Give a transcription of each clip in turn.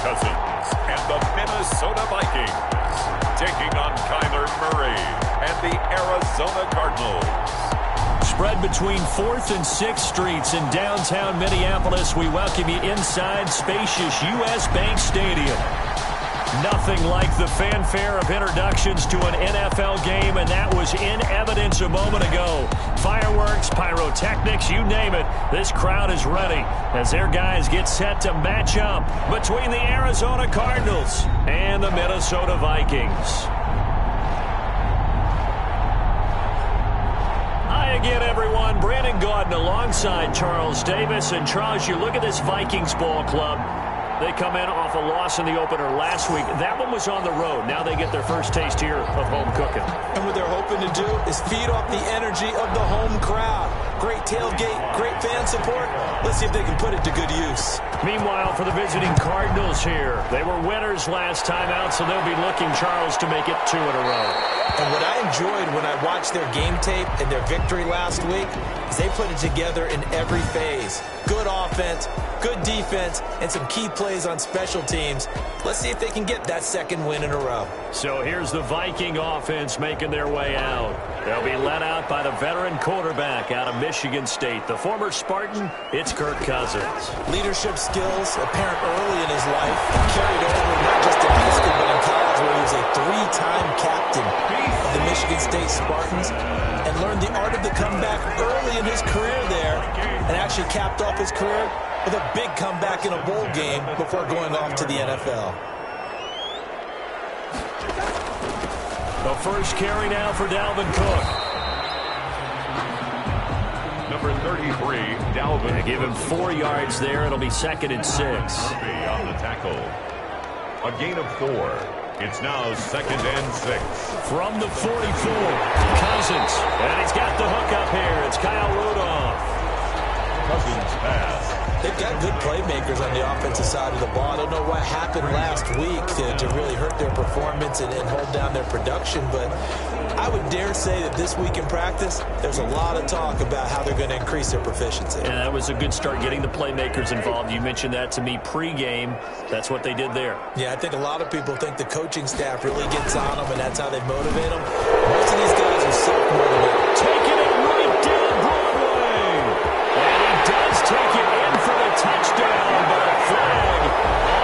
Cousins and the Minnesota Vikings taking on Kyler Murray and the Arizona Cardinals. Spread between 4th and 6th Streets in downtown Minneapolis. We welcome you inside spacious U.S. Bank Stadium. Nothing like the fanfare of introductions to an NFL game, and that was in evidence a moment ago. Fireworks, pyrotechnics, you name it. This crowd is ready as their guys get set to match up between the Arizona Cardinals and the Minnesota Vikings. Hi again, everyone. Brandon Gaudin alongside Charles Davis. And Charles, you look at this Vikings ball club. They come in off a loss in the opener last week. That one was on the road. Now they get their first taste here of home cooking. And what they're hoping to do is feed off the energy of the home crowd. Great tailgate, great fan support. Let's see if they can put it to good use. Meanwhile, for the visiting Cardinals here, they were winners last time out, so they'll be looking, Charles, to make it 2 in a row. And what I enjoyed when I watched their game tape and their victory last week is they put it together in every phase. Good offense, good defense, and some key plays on special teams. Let's see if they can get that second win in a row. So here's the Viking offense making their way out. They'll be led out by the veteran quarterback out of Michigan State. The former Spartan, it's Kirk Cousins. Leadership skills apparent early in his life, carried over not just in high school but in college, where he was a 3-time captain of the Michigan State Spartans and learned the art of the comeback early in his career there, and actually capped off his career with a big comeback in a bowl game before going off to the NFL. The first carry now for Dalvin Cook. Number 33, Dalvin. They give him 4 yards there. It'll be 2nd and 6. Murray on the tackle. A gain of 4. It's now 2nd and 6. From the 44, Cousins. And he's got the hook up here. It's Kyle Rudolph. Cousins pass. They've got good playmakers on the offensive side of the ball. I don't know what happened last week to really hurt their performance and hold down their production, but I would dare say that this week in practice, there's a lot of talk about how they're going to increase their proficiency. And that was a good start getting the playmakers involved. You mentioned that to me pregame. That's what they did there. Yeah, I think a lot of people think the coaching staff really gets on them, and that's how they motivate them. Most of these guys are self-motivated. Taking it right down Broadway. And he does take it in for the touchdown, but a flag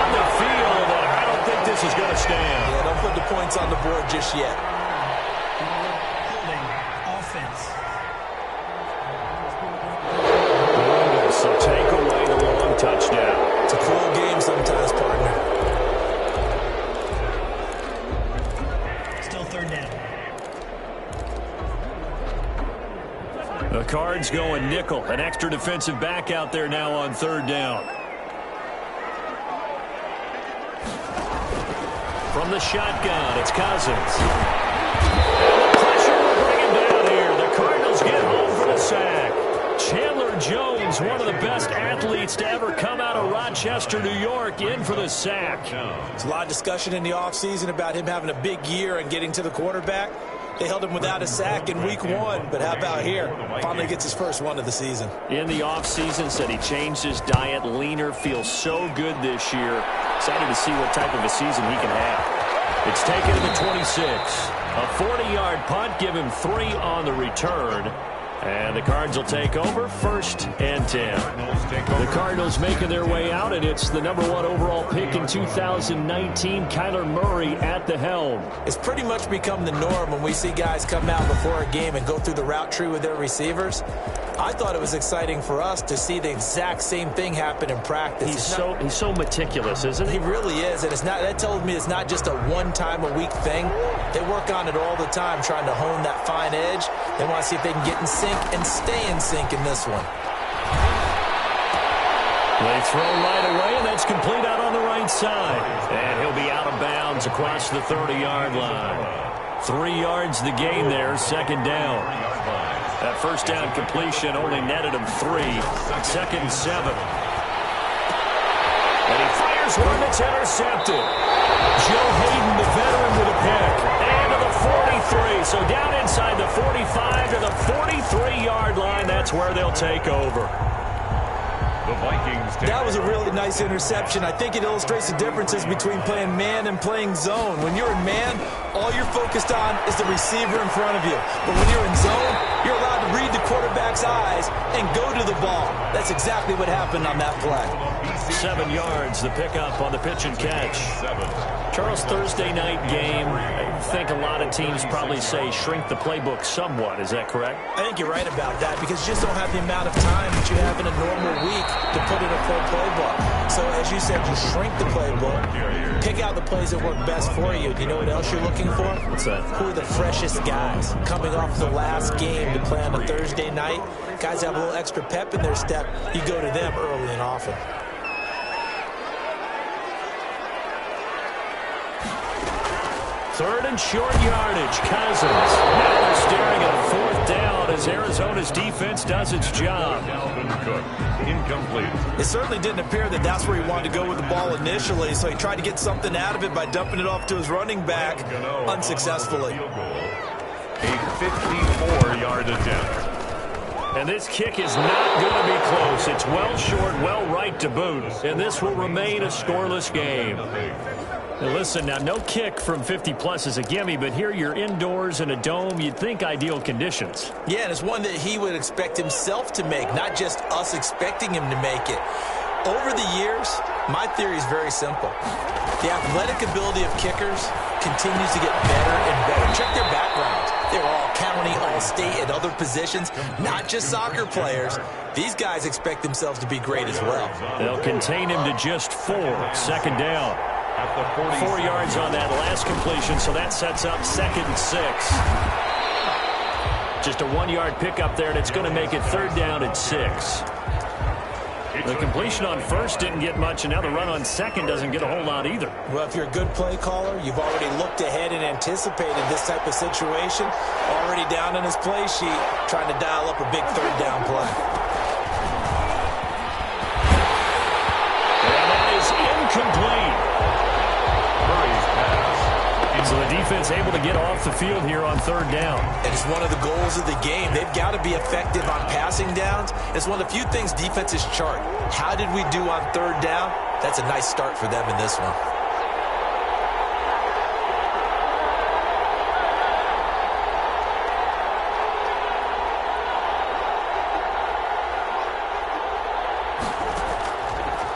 on the field, and I don't think this is going to stand. Yeah, don't put the points on the board just yet. So take away the long touchdown. It's a cool game sometimes, partner. Still 3rd down. The Cards going nickel. An extra defensive back out there now on 3rd down. From the shotgun, it's Cousins. And the pressure will bring him down here. The Cardinals get home for the sack. Chandler Jones, one of the best athletes to ever come out of Rochester, New York, in for the sack. There's a lot of discussion in the offseason about him having a big year and getting to the quarterback. They held him without a sack in week 1, but how about here? Finally gets his first one of the season. In the offseason, said he changed his diet, leaner, feels so good this year. Excited to see what type of a season he can have. It's taken to the 26. A 40-yard punt, give him 3 on the return. And the Cards will take over 1st and 10. The Cardinals making their way out, and it's the number 1 overall pick in 2019, Kyler Murray at the helm. It's pretty much become the norm when we see guys come out before a game and go through the route tree with their receivers. I thought it was exciting for us to see the exact same thing happen in practice. He's so meticulous, isn't he? He really is, and that tells me it's not just a one-time-a-week thing. They work on it all the time, trying to hone that fine edge. They want to see if they can get in sync and stay in sync in this one. They throw right away, and that's complete out on the right side. And he'll be out of bounds across the 30-yard line. 3 yards the gain there, 2nd down. That first down completion only netted him 3. 2nd and 7. And he fires one that's intercepted. Joe Hayden, the veteran, with a pick. And to the 43. So down inside the 45 to the 43-yard line. That's where they'll take over. The Vikings take That was a really nice interception. I think it illustrates the differences between playing man and playing zone. When you're in man, all you're focused on is the receiver in front of you. But when you're in zone, you're allowed to read the quarterback's eyes and go to the ball. That's exactly what happened on that play. 7 yards, the pickup on the pitch and catch. Charles, Thursday night game, I think a lot of teams probably say shrink the playbook somewhat. Is that correct? I think you're right about that because you just don't have the amount of time that you have in a normal week to put in a full playbook. So as you said, you shrink the playbook, pick out the plays that work best for you. Do you know what else you're looking for? What's that? Who are the freshest guys coming off the last game to play on a Thursday night? Guys have a little extra pep in their step. You go to them early and often. Third and short yardage, Cousins. Now they're staring at a 4th down as Arizona's defense does its job. Cook, incomplete. It certainly didn't appear that that's where he wanted to go with the ball initially, so he tried to get something out of it by dumping it off to his running back unsuccessfully. A 54-yard attempt. And this kick is not going to be close. It's well short, well right to boot. And this will remain a scoreless game. Now listen, now no kick from 50-plus is a gimme, but here you're indoors in a dome. You'd think ideal conditions. Yeah, and it's one that he would expect himself to make, not just us expecting him to make it. Over the years, my theory is very simple. The athletic ability of kickers continues to get better and better. Check their backgrounds. They were all county, all state, and other positions, not just soccer players. These guys expect themselves to be great as well. They'll contain him to just 4. 2nd down. 4 yards on that last completion, so that sets up 2nd and 6. Just a 1-yard pickup there, and it's going to make it 3rd down and 6. The completion on 1st didn't get much, and now the run on 2nd doesn't get a whole lot either. Well, if you're a good play caller, you've already looked ahead and anticipated this type of situation. Already down on his play sheet, trying to dial up a big 3rd down play. And that is incomplete. So the defense able to get off the field here on 3rd down. And it's one of the goals of the game. They've got to be effective on passing downs. It's one of the few things defenses chart. How did we do on 3rd down? That's a nice start for them in this one.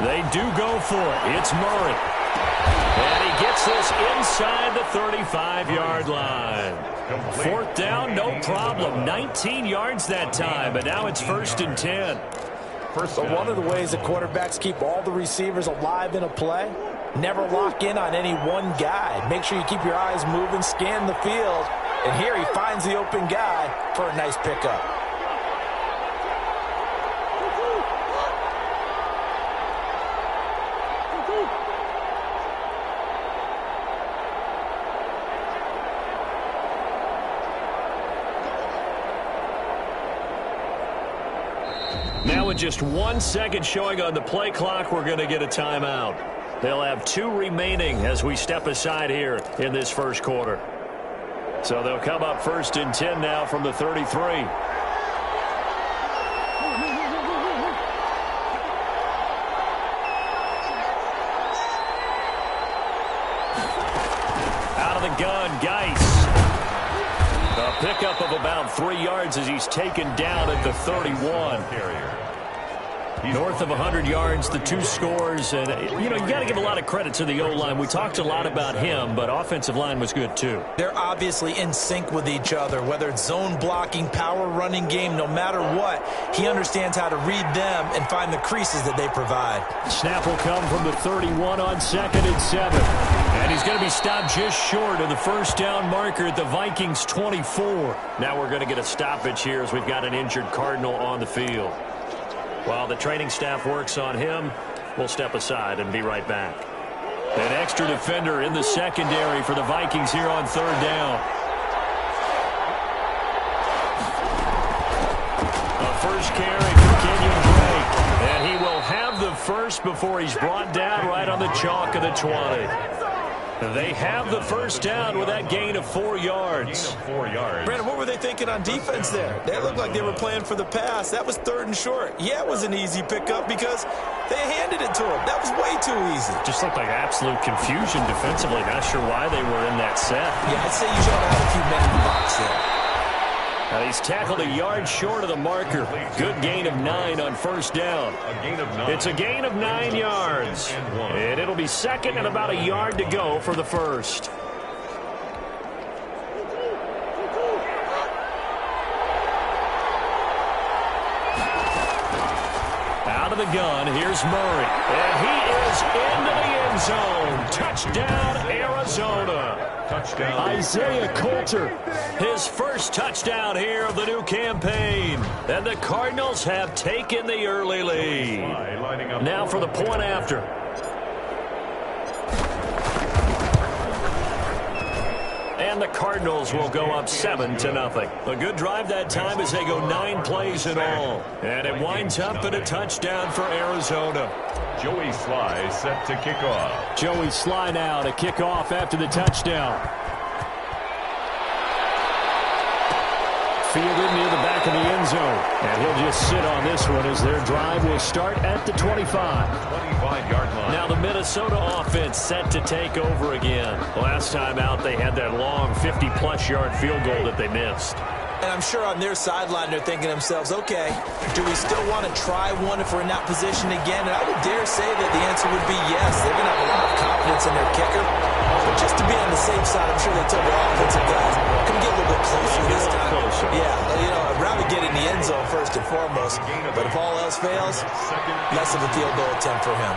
They do go for it. It's Murray. And he gets this inside the 35-yard line. 4th down, no problem. 19 yards that time, but now it's 1st and 10. So one of the ways that quarterbacks keep all the receivers alive in a play, never lock in on any one guy. Make sure you keep your eyes moving, scan the field. And here he finds the open guy for a nice pickup. Now with just 1 second showing on the play clock, we're going to get a timeout. They'll have 2 remaining as we step aside here in this 1st quarter. So they'll come up 1st and 10 now from the 33. Out of the gun, Geis. A pickup of about 3 yards as he's taken down at the 31. North of 100 yards, the 2 scores. And, you know, you got to give a lot of credit to the O-line. We talked a lot about him, but offensive line was good, too. They're obviously in sync with each other, whether it's zone blocking, power running game, no matter what. He understands how to read them and find the creases that they provide. Snap will come from the 31 on 2nd and 7. And he's going to be stopped just short of the 1st down marker at the Vikings 24. Now we're going to get a stoppage here as we've got an injured Cardinal on the field. While the training staff works on him, we'll step aside and be right back. An extra defender in the secondary for the Vikings here on 3rd down. A first carry for Kenyon Drake. And he will have the first before he's brought down right on the chalk of the 20. They have the first down with that gain of 4 yards. Brandon, what were they thinking on defense there? They looked like they were playing for the pass. That was 3rd and short. Yeah, it was an easy pickup because they handed it to him. That was way too easy. Just looked like absolute confusion defensively. Not sure why they were in that set. Yeah, I'd say you should have had a few men in the box there. He's tackled a yard short of the marker. Good gain of 9 on first down. It's a gain of 9 yards. And it'll be second and about a yard to go for the first. Out of the gun, here's Murray. And he is into the end zone. Touchdown, Arizona. Isaiah Coulter, his first touchdown here of the new campaign. And the Cardinals have taken the early lead. Now for the point after. And the Cardinals will go up 7-0. A good drive that time as they go 9 plays in all. And it winds up in a touchdown for Arizona. Joey Sly set to kick off. Joey Sly now to kick off after the touchdown. Fielded near the back of the end zone. And he'll just sit on this one as their drive will start at the 25. 25-yard line. Now the Minnesota offense set to take over again. Last time out they had that long 50-plus yard field goal that they missed. And I'm sure on their sideline they're thinking to themselves, okay, do we still want to try one if we're in that position again? And I would dare say that the answer would be yes. They're going to have a lot of confidence in their kicker. But just to be on the safe side, I'm sure they told their offensive guys, come get a little bit closer this time. Yeah, you know, I'd rather get in the end zone first and foremost. But if all else fails, less of a field goal attempt for him.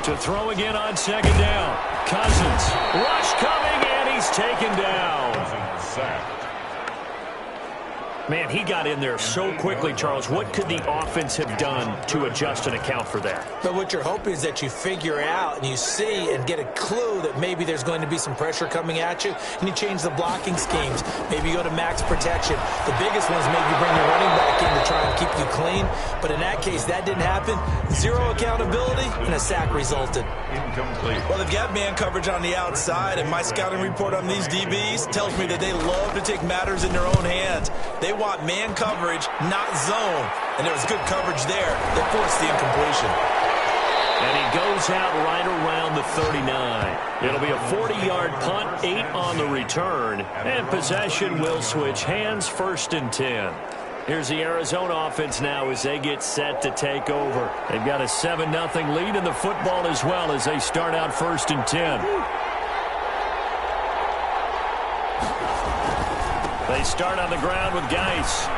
To throw again on second down. Cousins. Rush coming, and he's taken down. Man, he got in there so quickly, Charles. What could the offense have done to adjust and account for that? But what you're hoping is that you figure out and you see and get a clue that maybe there's going to be some pressure coming at you, and you change the blocking schemes. Maybe you go to max protection. The biggest one is maybe bring your running back in to try and keep you clean. But in that case, that didn't happen. 0 accountability, and a sack resulted. Incomplete. Well, they've got man coverage on the outside, and my scouting report on these DBs tells me that they love to take matters in their own hands. They want man coverage, not zone. And there was good coverage there that forced the incompletion. And he goes out right around the 39. It'll be a 40-yard punt, 8 on the return. And possession will switch hands, 1st and 10. Here's the Arizona offense now as they get set to take over. They've got a 7-0 lead in the football as well as they start out 1st and 10. They start on the ground with Geis.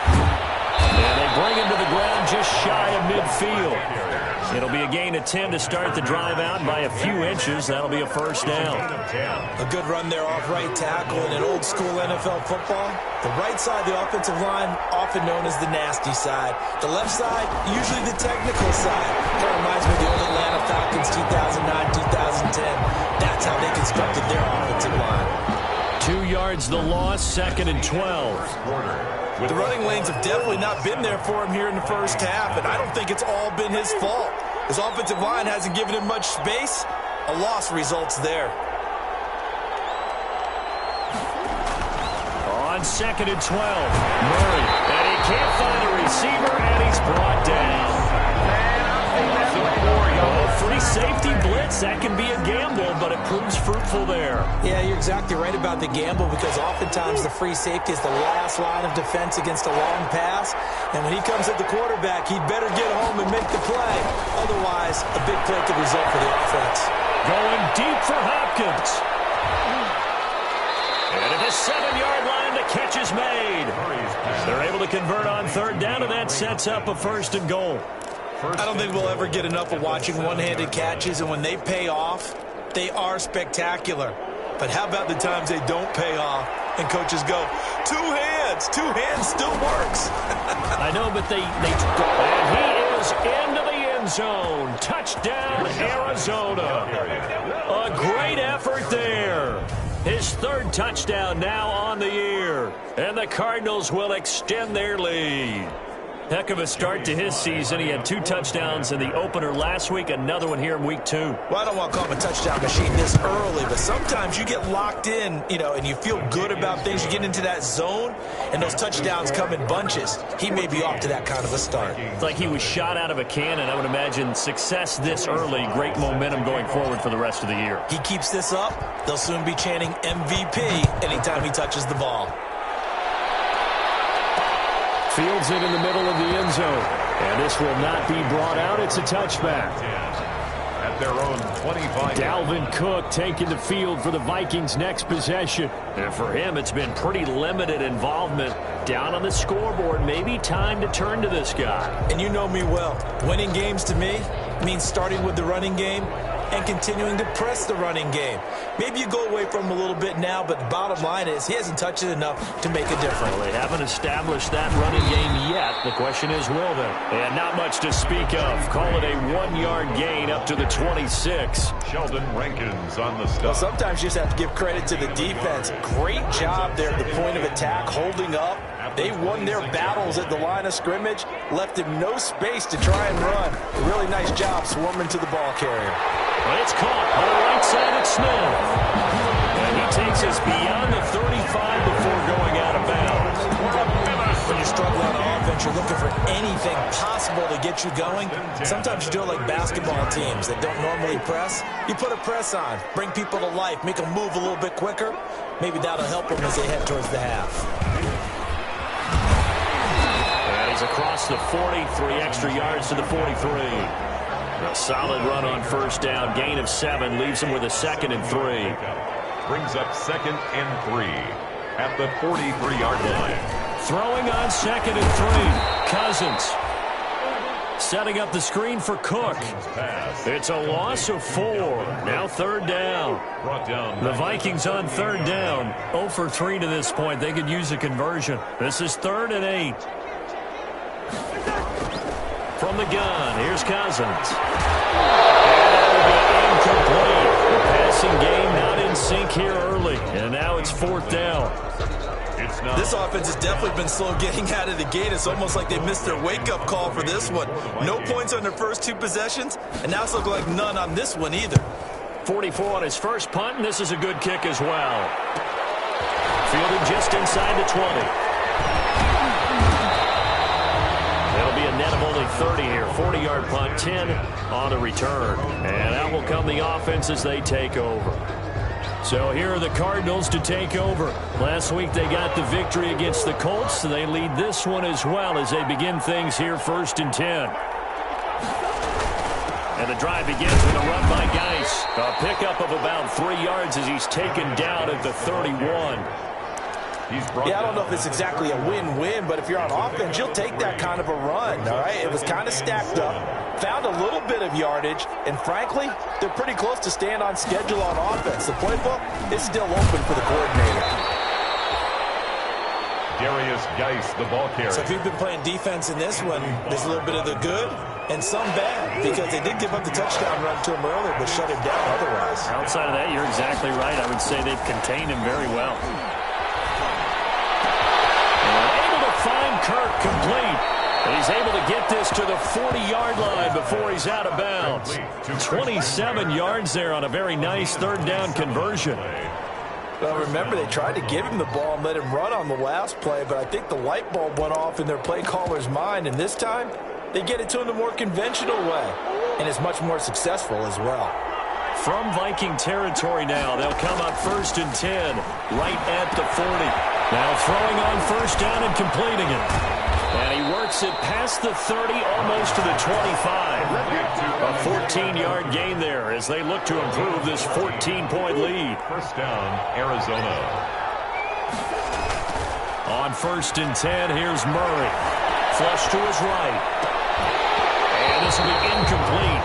And they bring him to the ground just shy of midfield. It'll be a gain of 10 to start the drive out by a few inches. That'll be a 1st down. A good run there off right tackle in an old school NFL football. The right side of the offensive line, often known as the nasty side. The left side, usually the technical side. Kind of reminds me of the old Atlanta Falcons 2009-2010. That's how they constructed their offensive line. 2 yards the loss, 2nd and 12. The running lanes have definitely not been there for him here in the first half, and I don't think it's all been his fault. His offensive line hasn't given him much space. A loss results there. On 2nd and 12, Murray, and he can't find a receiver, and he's brought down. Free safety blitz, that can be a gamble, but it proves fruitful there. Yeah, you're exactly right about the gamble because oftentimes the free safety is the last line of defense against a long pass. And when he comes at the quarterback, he'd better get home and make the play. Otherwise, a big play could result for the offense. Going deep for Hopkins. And at the 7-yard line, the catch is made. They're able to convert on 3rd down, and that sets up a 1st and goal. I don't think we'll ever get enough of watching one-handed catches, and when they pay off, they are spectacular. But how about the times they don't pay off, and coaches go, 2 hands still works. I know, but and he is into the end zone. Touchdown, Arizona. A great effort there. His 3rd touchdown now on the year, and the Cardinals will extend their lead. Heck of a start to his season. He had 2 touchdowns in the opener last week, another one here in week 2. Well, I don't want to call him a touchdown machine this early, but sometimes you get locked in, and you feel good about things. You get into that zone, and those touchdowns come in bunches. He may be off to that kind of a start. It's like he was shot out of a cannon. I would imagine success this early, great momentum going forward for the rest of the year. He keeps this up, they'll soon be chanting MVP anytime he touches the ball. Fields it in the middle of the end zone. And this will not be brought out. It's a touchback. At their own 25. Dalvin Cook taking the field for the Vikings' next possession. And for him, it's been pretty limited involvement. Down on the scoreboard, maybe time to turn to this guy. And you know me well. Winning games to me means starting with the running game and continuing to press the running game. Maybe you go away from him a little bit now, but the bottom line is he hasn't touched it enough to make a difference. Well, they haven't established that running game yet. The question is, will they? And not much to speak of. Call it a 1-yard gain up to the 26. Sheldon Rankins on the stop. Well, sometimes you just have to give credit to the defense. Great job there at the point of attack, holding up. They won their battles at the line of scrimmage, left him no space to try and run. A really nice job swarming to the ball carrier. Well, it's caught on the right side of Smith. And he takes us beyond the 35 before going out of bounds. When you struggle on offense, you're looking for anything possible to get you going. Sometimes you do it like basketball teams that don't normally press. You put a press on, bring people to life, make them move a little bit quicker. Maybe that'll help them as they head towards the half. And he's across the 40, 3 extra yards to the 43. A solid run on first down, gain of 7, leaves him with a 2nd and 3. Brings up 2nd and 3 at the 43-yard line. Throwing on 2nd and 3, Cousins. Setting up the screen for Cook. It's a loss of 4. Now 3rd down. The Vikings on 3rd down. 0 for 3 to this point. They could use a conversion. This is 3rd and 8. From the gun, here's Cousins. And that'll be incomplete. The passing game not in sync here early. And now it's 4th down. This offense has definitely been slow getting out of the gate. It's almost like they missed their wake-up call for this one. No points on their first 2 possessions, and now it's looking like none on this one either. 44 on his first punt, and this is a good kick as well. Fielded just inside the 20. It'll be a net of only 30 here. 40-yard punt, 10 on the return. And out will come the offense as they take over. So here are the Cardinals to take over. Last week they got the victory against the Colts, and they lead this one as well as they begin things here 1st and 10. And the drive begins with a run by Geis. A pickup of about 3 yards as he's taken down at the 31. Yeah, I don't know if it's exactly a win-win, but if you're on offense, you'll take that kind of a run, all right? It was kind of stacked up, found a little bit of yardage, and frankly, they're pretty close to staying on schedule on offense. The playbook is still open for the coordinator. Darius Geis, the ball carrier. So if you've been playing defense in this one, there's a little bit of the good and some bad, because they did give up the touchdown run to him earlier, but shut him down otherwise. Outside of that, you're exactly right. I would say they've contained him very well. Find Kirk complete. And he's able to get this to the 40-yard line before he's out of bounds. 27 yards there on a very nice 3rd down conversion. Well, remember, they tried to give him the ball and let him run on the last play, but I think the light bulb went off in their play caller's mind, and this time they get it to him the more conventional way, and it's much more successful as well. From Viking territory now, they'll come up 1st and 10, right at the 40. Now throwing on 1st down and completing it. And he works it past the 30, almost to the 25. A 14-yard gain there as they look to improve this 14-point lead. 1st down, Arizona. On 1st and 10, here's Murray. Flush to his right. And this will be incomplete.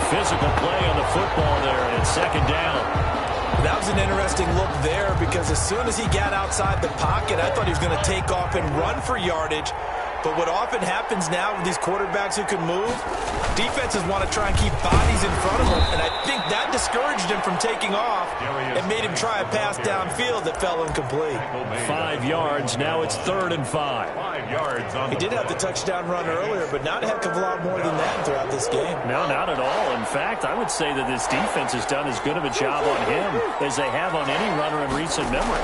Physical play on the football there, and it's 2nd down. That was an interesting look there, because as soon as he got outside the pocket, I thought he was going to take off and run for yardage. But what often happens now with these quarterbacks who can move, defenses want to try and keep bodies in front of them, and I think that discouraged discouraged him from taking off and made him try a pass downfield that fell incomplete. 5 yards. Now it's 3rd and 5. 5 yards on He did have the touchdown run earlier, but not a heck of a lot more than that throughout this game. No, not at all. In fact, I would say that this defense has done as good of a job on him as they have on any runner in recent memory.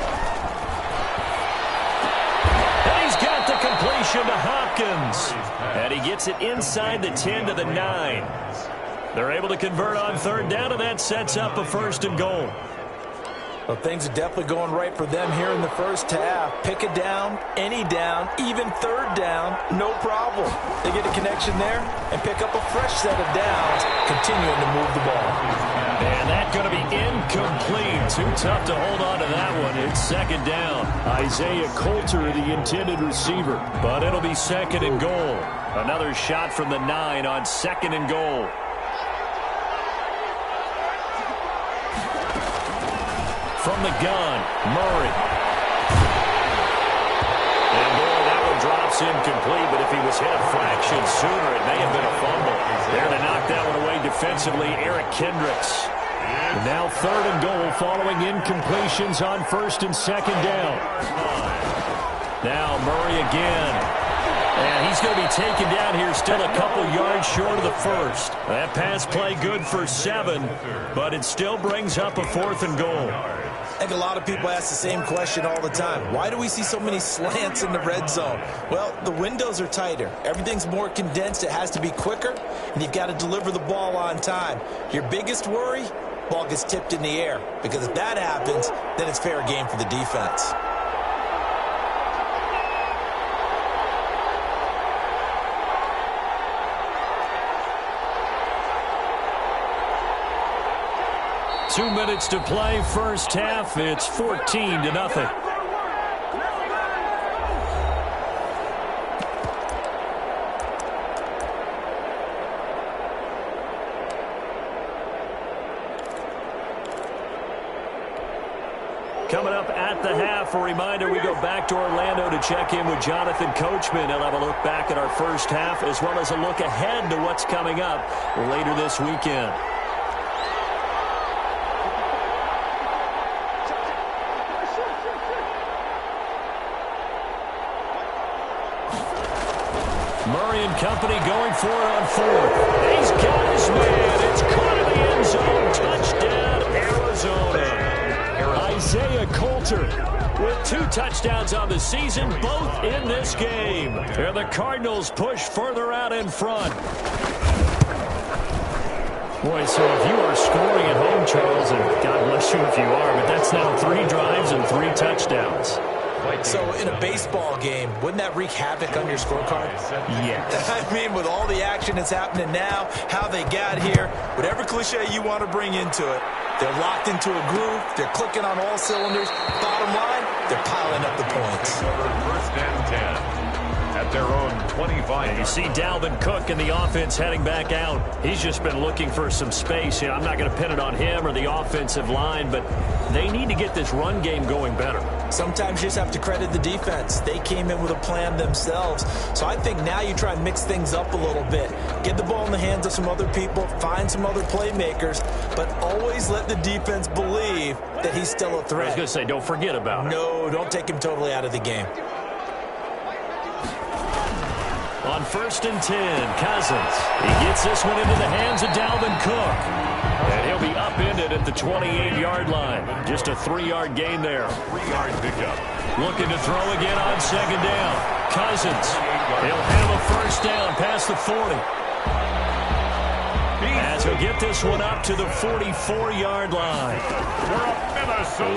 And he's got the completion to Hopkins. And he gets it inside the 10 to the 9. They're able to convert on 3rd down, and that sets up a 1st and goal. Well, things are definitely going right for them here in the first half. Pick a down, any down, even 3rd down, no problem. They get a connection there and pick up a fresh set of downs, continuing to move the ball. And that's going to be incomplete. Too tough to hold on to that one. It's 2nd down. Isaiah Coulter, the intended receiver. But it'll be 2nd and goal. Another shot from the 9 on 2nd and goal. From the gun, Murray. And boy, that one drops incomplete, but if he was hit a fraction sooner, it may have been a fumble. There to knock that one away defensively, Eric Kendricks. And now 3rd and goal following incompletions on 1st and 2nd down. Now Murray again. And he's going to be taken down here still a couple yards short of the 1st. That pass play good for 7, but it still brings up a 4th and goal. I think a lot of people ask the same question all the time. Why do we see so many slants in the red zone? Well, the windows are tighter. Everything's more condensed. It has to be quicker, and you've got to deliver the ball on time. Your biggest worry? Ball gets tipped in the air, because if that happens, then it's fair game for the defense. Two minutes to play, first half. It's 14-0. Coming up at the half, a reminder, we go back to Orlando to check in with Jonathan Coachman. He'll have a look back at our first half as well as a look ahead to what's coming up later this weekend. Murray and company going for it on 4th. He's got his man. It's caught in the end zone. Touchdown, Arizona. Isaiah Coulter with 2 touchdowns on the season, both in this game. And the Cardinals push further out in front. Boy, so if you are scoring at home, Charles, and God bless you if you are, but that's now 3 drives and 3 touchdowns. So in a baseball game, wouldn't that wreak havoc on your scorecard? Yes. I mean, with all the action that's happening now, how they got here, whatever cliche you want to bring into it, they're locked into a groove, they're clicking on all cylinders. Bottom line, they're piling up the points. 1st and 10. At their own 25. And you see Dalvin Cook in the offense heading back out. He's just been looking for some space. I'm not going to pin it on him or the offensive line, but they need to get this run game going better. Sometimes you just have to credit the defense. They came in with a plan themselves. So I think now you try and mix things up a little bit. Get the ball in the hands of some other people, find some other playmakers, but always let the defense believe that he's still a threat. I was going to say, don't forget about it. No, don't take him totally out of the game. On 1st and 10, Cousins. He gets this one into the hands of Dalvin Cook. And he'll be upended at the 28-yard line. Just a 3-yard gain there. 3-yard pickup. Looking to throw again on 2nd down. Cousins. He'll have a 1st down past the 40. As he'll get this one up to the 44-yard line.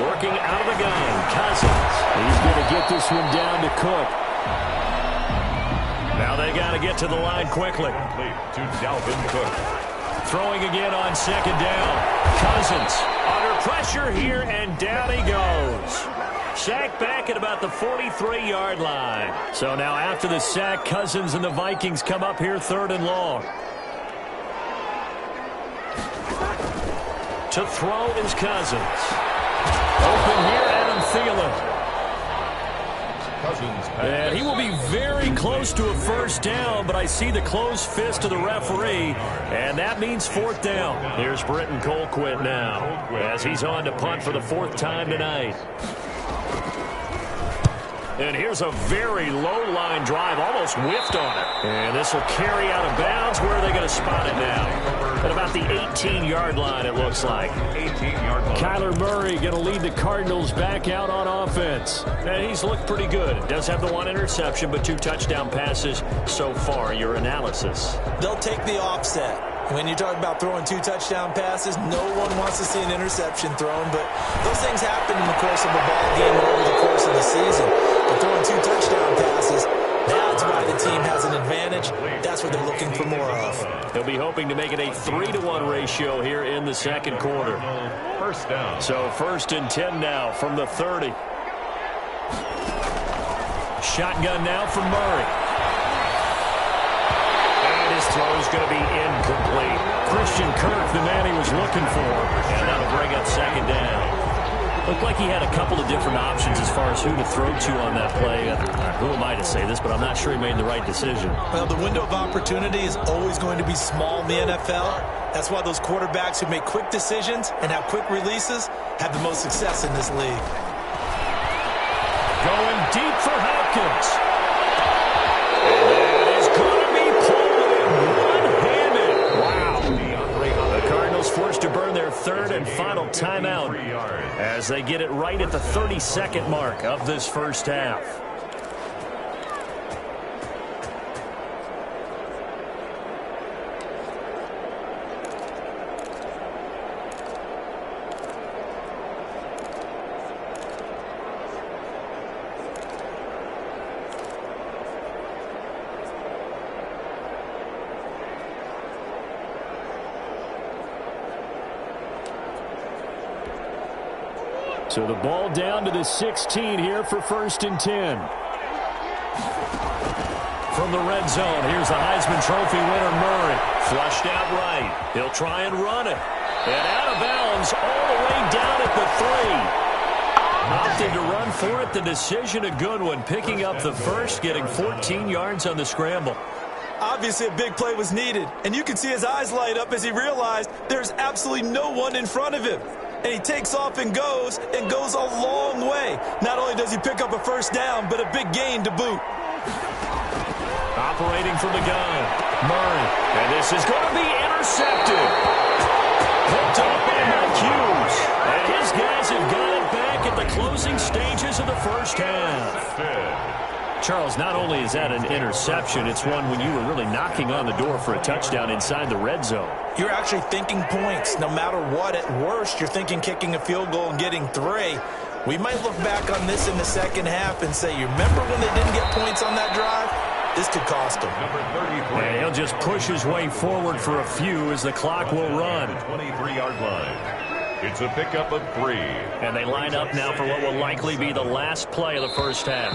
Working out of the gun, Cousins. He's going to get this one down to Cook. Now they got to get to the line quickly. To Dalvin Cook. Throwing again on 2nd down. Cousins under pressure here, and down he goes. Sacked back at about the 43-yard line. So now after the sack, Cousins and the Vikings come up here 3rd and long. To throw is Cousins. Open here, Adam Thielen. And he will be very close to a first down, but I see the closed fist of the referee, and that means fourth down. Here's Britton Colquitt now as he's on to punt for the fourth time tonight. And here's a very low-line drive, almost whiffed on it. And this will carry out of bounds. Where are they going to spot it now? At about the 18-yard line, it looks like. 18-yard line. Kyler Murray going to lead the Cardinals back out on offense. And he's looked pretty good. Does have the one interception, but 2 touchdown passes so far. Your analysis? They'll take the offset. When you talk about throwing 2 touchdown passes, no one wants to see an interception thrown, but those things happen in the course of a ball game or over the course of the season. But throwing 2 touchdown passes, that's why the team has an advantage. That's what they're looking for more of. They'll be hoping to make it a 3-to-1 ratio here in the second quarter. First down. So 1st and 10 now from the 30. Shotgun now from Murray. Throw's going to be incomplete. Christian Kirk, the man he was looking for, and that'll bring up second down. Looked like he had a couple of different options as far as who to throw to on that play. Who am I to say this, but I'm not sure he made the right decision. Well, the window of opportunity is always going to be small in the NFL. That's why those quarterbacks who make quick decisions and have quick releases have the most success in this league. Going deep for Hopkins. And that is going to be one-handed. Wow. The Cardinals forced to burn their 3rd and final timeout as they get it right at the 32nd mark of this first half. So the ball down to the 16 here for 1st and 10. From the red zone, here's the Heisman Trophy winner, Murray. Flushed out right. He'll try and run it. And out of bounds all the way down at the 3. Opted to run for it. The decision a good one. Picking up the first, getting 14 yards on the scramble. Obviously, a big play was needed. And you can see his eyes light up as he realized there's absolutely no one in front of him. And he takes off and goes a long way. Not only does he pick up a first down, but a big gain to boot. Operating from the gun, Murray. And this is going to be intercepted. Picked up by Mike Hughes. And his guys have got it back at the closing stages of the first half. Charles, not only is that an interception, it's one when you were really knocking on the door for a touchdown inside the red zone. You're actually thinking points. No matter what, at worst, you're thinking kicking a field goal and getting 3. We might look back on this in the second half and say, you remember when they didn't get points on that drive? This could cost them. And he'll just push his way forward for a few as the clock will run. 23-yard line. It's a pickup of 3. And they line up now for what will likely be the last play of the first half.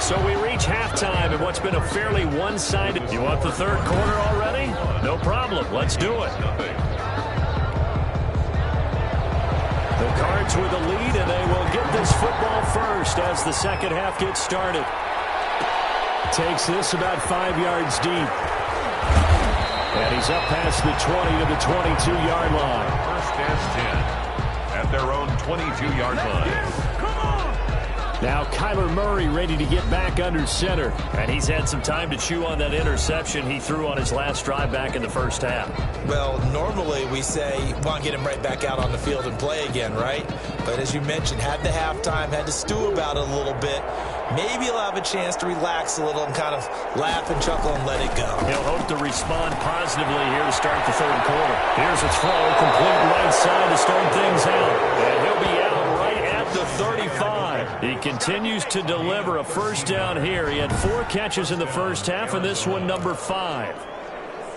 So we reach halftime in what's been a fairly one-sided. You want the third quarter already? No problem. Let's do it. The Cards with the lead, and they will get this football first as the second half gets started. Takes this about 5 yards deep. And he's up past the 20 to the 22-yard line. First and 10 at their own 22-yard line. Now Kyler Murray ready to get back under center. And he's had some time to chew on that interception he threw on his last drive back in the first half. Well, normally we say, want to get him right back out on the field and play again, right? But as you mentioned, had the halftime, had to stew about it a little bit. Maybe he'll have a chance to relax a little and kind of laugh and chuckle and let it go. He'll hope to respond positively here to start the third quarter. Here's a throw, complete right side to start things out. And he'll be out right at the 35. He continues to deliver a first down here. He had 4 catches in the first half, and this one number 5.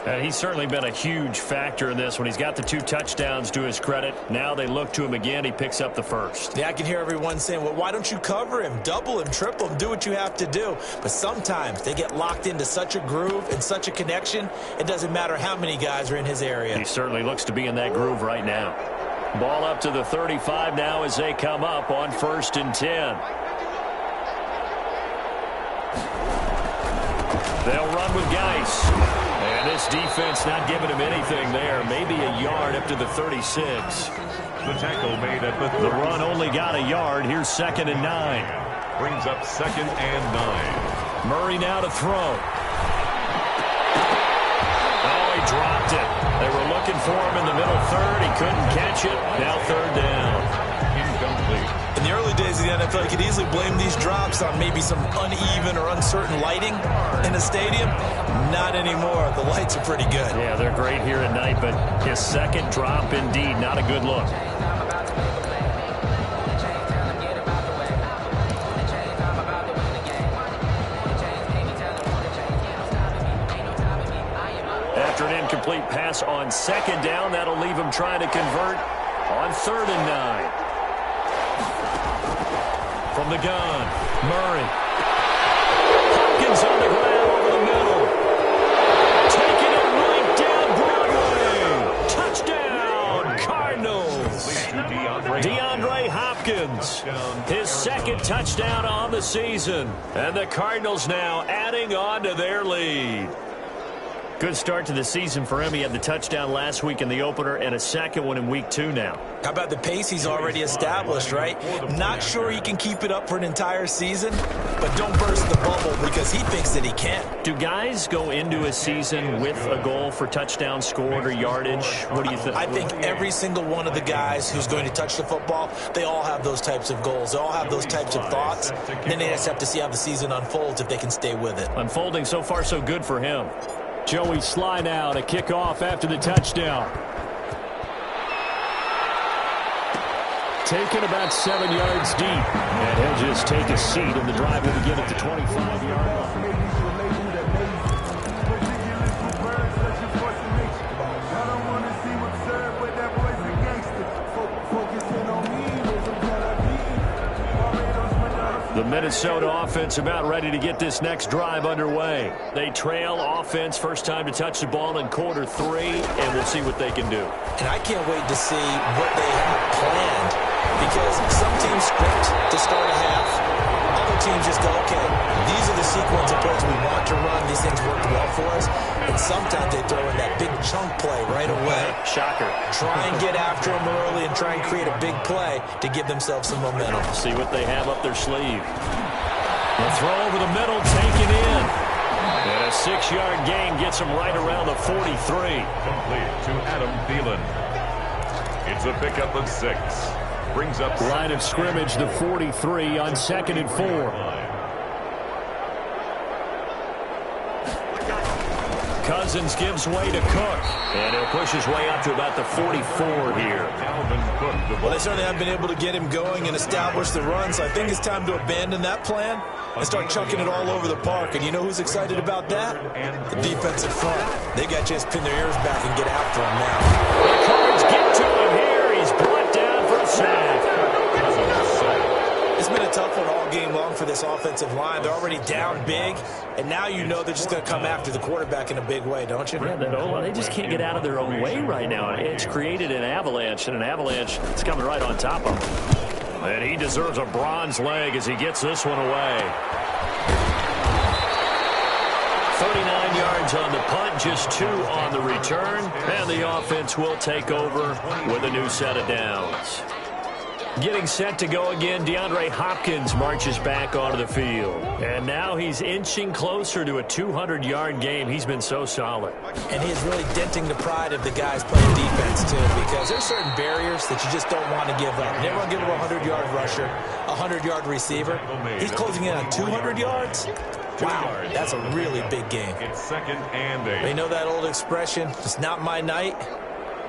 And he's certainly been a huge factor in this when he's got the 2 touchdowns to his credit. Now they look to him again. He picks up the first. Yeah, I can hear everyone saying, well, why don't you cover him, double him, triple him, do what you have to do. But sometimes they get locked into such a groove and such a connection, it doesn't matter how many guys are in his area. He certainly looks to be in that groove right now. Ball up to the 35 now as they come up on 1st and 10. They'll run with Geis. And this defense not giving him anything there. Maybe a yard up to the 36. The tackle made at the run only got a yard. Here's 2nd and 9. Brings up 2nd and 9. Murray now to throw. Oh, he dropped it. They were looking for him in the middle third. He couldn't catch it. Now 3rd down. Incomplete. In the early days of the NFL, you could easily blame these drops on maybe some uneven or uncertain lighting in the stadium. Not anymore. The lights are pretty good. Yeah, they're great here at night, but his 2nd drop, indeed, not a good look. After an incomplete pass on 2nd down, that'll leave him trying to convert on 3rd and 9. From the gun, Murray. Hopkins on the ground over the middle. Taking it right down Broadway. Touchdown, Cardinals. DeAndre Hopkins, his 2nd touchdown on the season. And the Cardinals now adding on to their lead. Good start to the season for him. He had the touchdown last week in the opener and a 2nd one in week 2 now. How about the pace he's already established, right? Not sure he can keep it up for an entire season, but don't burst the bubble because he thinks that he can. Do guys go into a season with a goal for touchdown scored or yardage? What do you think? I think every single one of the guys who's going to touch the football, they all have those types of goals. They all have those types of thoughts. Then they just have to see how the season unfolds if they can stay with it. Unfolding so far so good for him. Joey Sly now to kick off after the touchdown. Taken about 7 yards deep. And he'll just take a seat, and the drive will begin at the 25-yard line. The Minnesota offense about ready to get this next drive underway. They trail offense, first time to touch the ball in quarter 3, and we'll see what they can do. And I can't wait to see what they have planned, because some teams script to start a half. Other teams just go, okay, these are the sequence of plays we want to run. These things worked well for us. And sometimes they throw in that big chunk play right away. Shocker. Try and get after them early and try and create a big play to give themselves some momentum. See what they have up their sleeve. The throw over the middle, taken in. And a 6-yard gain gets him right around the 43. Complete to Adam Thielen. It's a pickup of 6. Brings up line of scrimmage, the 43 on 2nd and 4. Cousins gives way to Cook. And he'll push his way up to about the 44 here. Well, they certainly haven't been able to get him going and establish the run, so I think it's time to abandon that plan and start chucking it all over the park. And you know who's excited about that? The defensive front. They got to just pin their ears back and get after him now. The Cards get to him here. He's brought down for a sack. It's been a tough one all game long for this offensive line. They're already down big, and now you know they're just going to come after the quarterback in a big way, don't you? Yeah, they just can't get out of their own way right now. It's created an avalanche, and an avalanche is coming right on top of him. And he deserves a bronze leg as he gets this one away. 39 yards on the punt, just 2 on the return, and the offense will take over with a new set of downs. Getting set to go again, DeAndre Hopkins marches back onto the field. And now he's inching closer to a 200-yard game. He's been so solid. And he is really denting the pride of the guys playing defense, too, because there's certain barriers that you just don't want to give up. You never want to give up a 100-yard rusher, a 100-yard receiver. He's closing in on 200 yards. Wow, that's a really big game. It's 2nd and 8. They know that old expression, it's not my night.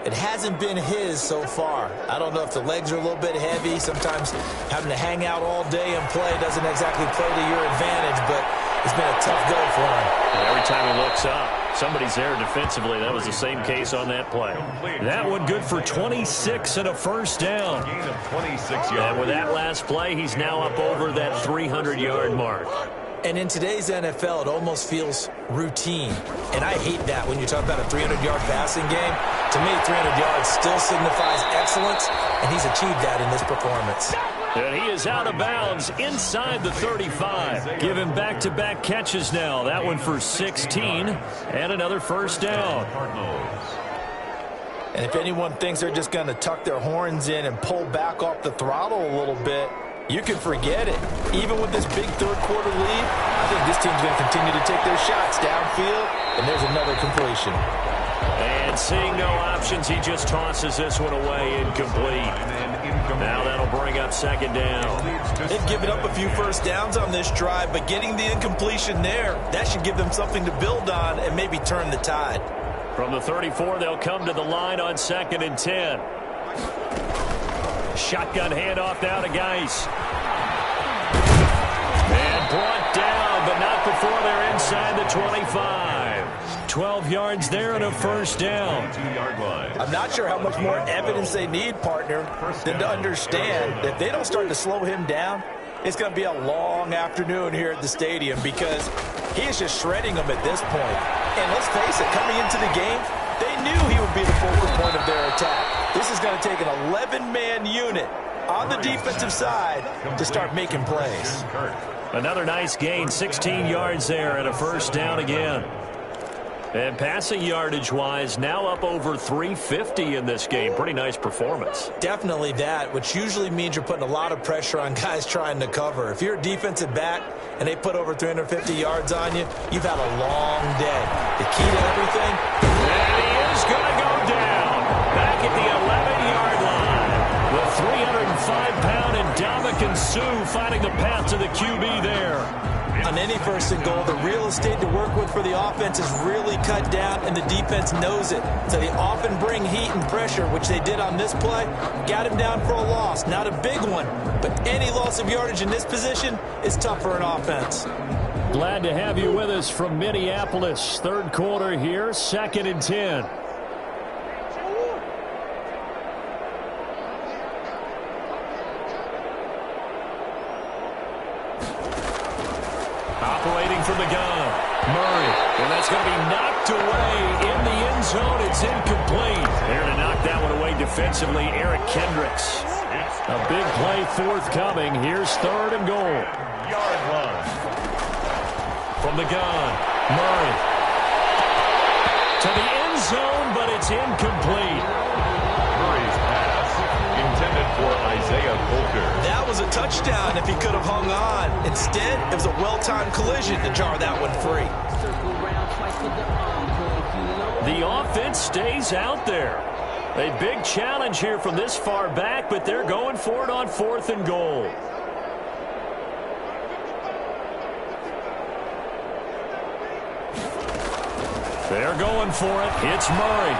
It hasn't been his so far. I don't know if the legs are a little bit heavy. Sometimes having to hang out all day and play doesn't exactly play to your advantage, but it's been a tough go for him. And every time he looks up, somebody's there defensively. That was the same case on that play. That one good for 26 and a first down. Gain of 26 yards. And with that last play, he's now up over that 300-yard mark. And in today's NFL, it almost feels routine. And I hate that when you talk about a 300-yard passing game. To me, 300 yards still signifies excellence, and he's achieved that in this performance. And he is out of bounds inside the 35. Give him back-to-back catches now. That one for 16 and another first down. And if anyone thinks they're just going to tuck their horns in and pull back off the throttle a little bit, you can forget it. Even with this big third-quarter lead, I think this team's going to continue to take their shots downfield, and there's another completion. And seeing no options, he just tosses this one away incomplete. Now that'll bring up second down. They've given up a few first downs on this drive, but getting the incompletion there, that should give them something to build on and maybe turn the tide. From the 34, they'll come to the line on 2nd and 10. Shotgun handoff now to Geis. And brought down, but not before they're inside the 25. 12 yards there and a first down. I'm not sure how much more evidence they need, partner, than to understand that if they don't start to slow him down, it's going to be a long afternoon here at the stadium because he is just shredding them at this point. And let's face it, coming into the game, they knew he would be the focal point of their attack. This is going to take an 11-man unit on the defensive side to start making plays. Another nice gain, 16 yards there and a first down again. And passing yardage-wise, now up over 350 in this game. Pretty nice performance. Definitely that, which usually means you're putting a lot of pressure on guys trying to cover. If you're a defensive back and they put over 350 yards on you, you've had a long day. The key to everything. And he is going to go down. Back at the 11-yard line. The 305-pound Ndamukong Suh finding the path to the QB there. On any first and goal, the real estate to work with for the offense is really cut down, and the defense knows it. So they often bring heat and pressure, which they did on this play. Got him down for a loss. Not a big one, but any loss of yardage in this position is tough for an offense. Glad to have you with us from Minneapolis. Third quarter here, 2nd and 10. Operating from the gun, Murray, and that's going to be knocked away in the end zone. It's incomplete. There to knock that one away defensively, Eric Kendricks. A big play forthcoming. Here's 3rd and goal. Yard line. From the gun, Murray. To the end zone, but it's incomplete. Murray's pass intended for Isaiah Coulter. That was a touchdown if he could have hung on. Instead, it was a well-timed collision to jar that one free. The offense stays out there. A big challenge here from this far back, but they're going for it on 4th and goal. They're going for it. It's Murray.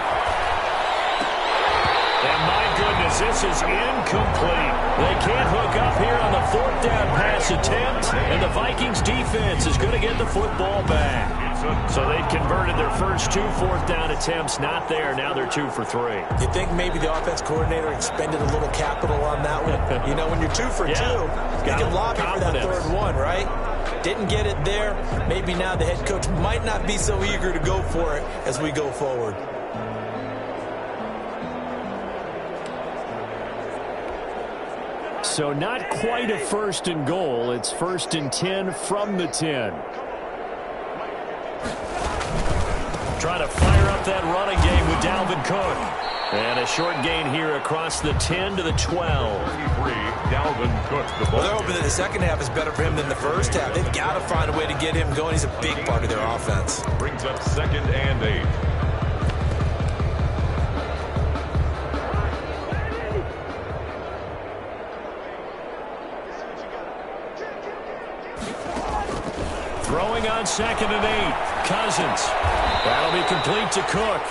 And my goodness, this is incomplete. They can't hook up here on the 4th down pass attempt, and the Vikings defense is going to get the football back. So they converted their first 2 4th down attempts. Not there. Now they're 2 for 3. You think maybe the offense coordinator expended a little capital on that one? You know, when you're 2 for 2, you can lobby for that 3rd one, right? Didn't get it there. Maybe now the head coach might not be so eager to go for it as we go forward. So not quite a 1st and goal. It's 1st and 10 from the 10. Trying to fire up that running game with Dalvin Cook. And a short gain here across the 10 to the 12. Dalvin Cook. Well, they're hoping that the second half is better for him than the first half. They've got to find a way to get him going. He's a big part of their offense. Brings up 2nd and 8. Throwing on 2nd and 8. Cousins. That'll be complete to Cook.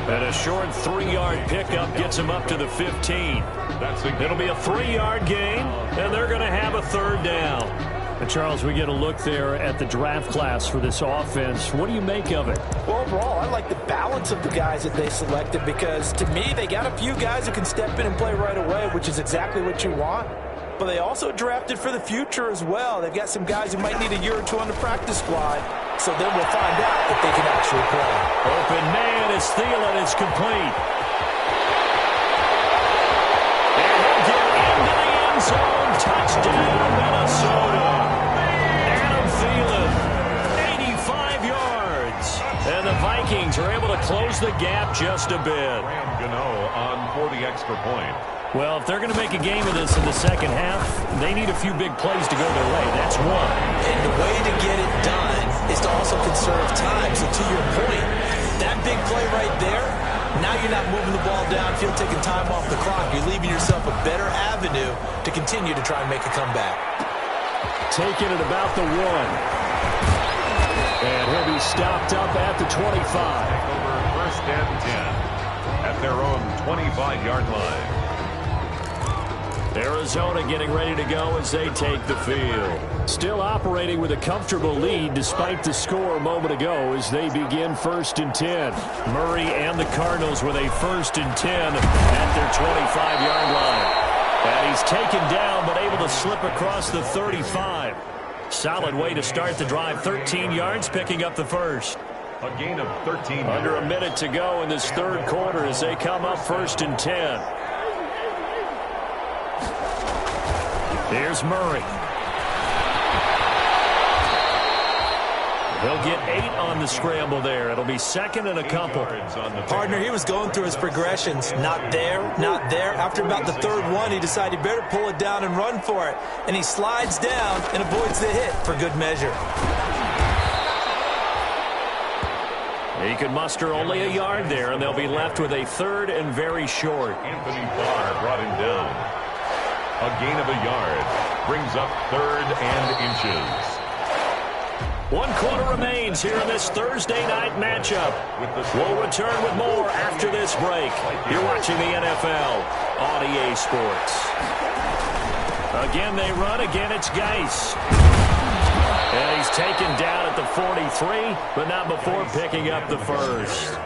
And a short 3-yard pickup gets him up to the 15. It'll be a 3-yard gain, and they're going to have a 3rd down. And Charles, we get a look there at the draft class for this offense. What do you make of it? Well, overall, I like the balance of the guys that they selected because, to me, they got a few guys who can step in and play right away, which is exactly what you want. But they also drafted for the future as well. They've got some guys who might need a year or two on the practice squad. So then we'll find out if they can actually play. Open man is Thielen. It's complete. And he'll get into the end zone. Touchdown, Minnesota. Adam Thielen, 85 yards. And the Vikings are able to close the gap just a bit. On for the extra point. Well, if they're going to make a game of this in the second half, they need a few big plays to go their way. That's one. And the way to get it done is to also conserve time. So to your point, that big play right there, now you're not moving the ball downfield, taking time off the clock. You're leaving yourself a better avenue to continue to try and make a comeback. Taking it about the 1. And he'll be stopped up at the 25. Over first and 10 at their own 25-yard line. Arizona getting ready to go as they take the field. Still operating with a comfortable lead despite the score a moment ago as they begin 1st and 10. Murray and the Cardinals with a 1st and 10 at their 25-yard line. And he's taken down but able to slip across the 35. Solid way to start the drive. 13 yards, picking up the first. A gain of 13 yards. Under a minute to go in this third quarter as they come up 1st and 10. Here's Murray. They'll get 8 on the scramble there. It'll be 2nd and a couple. Partner, he was going through his progressions. Not there, not there. After about the third one, he decided he better pull it down and run for it. And he slides down and avoids the hit for good measure. He could muster only a yard there, and they'll be left with a 3rd and very short. Anthony Barr brought him down. A gain of a yard. Brings up 3rd and inches. 1 quarter remains here in this Thursday night matchup. We'll return with more after this break. You're watching the NFL on EA Sports. Again, they run. Again, it's Geis. And he's taken down at the 43, but not before picking up the first.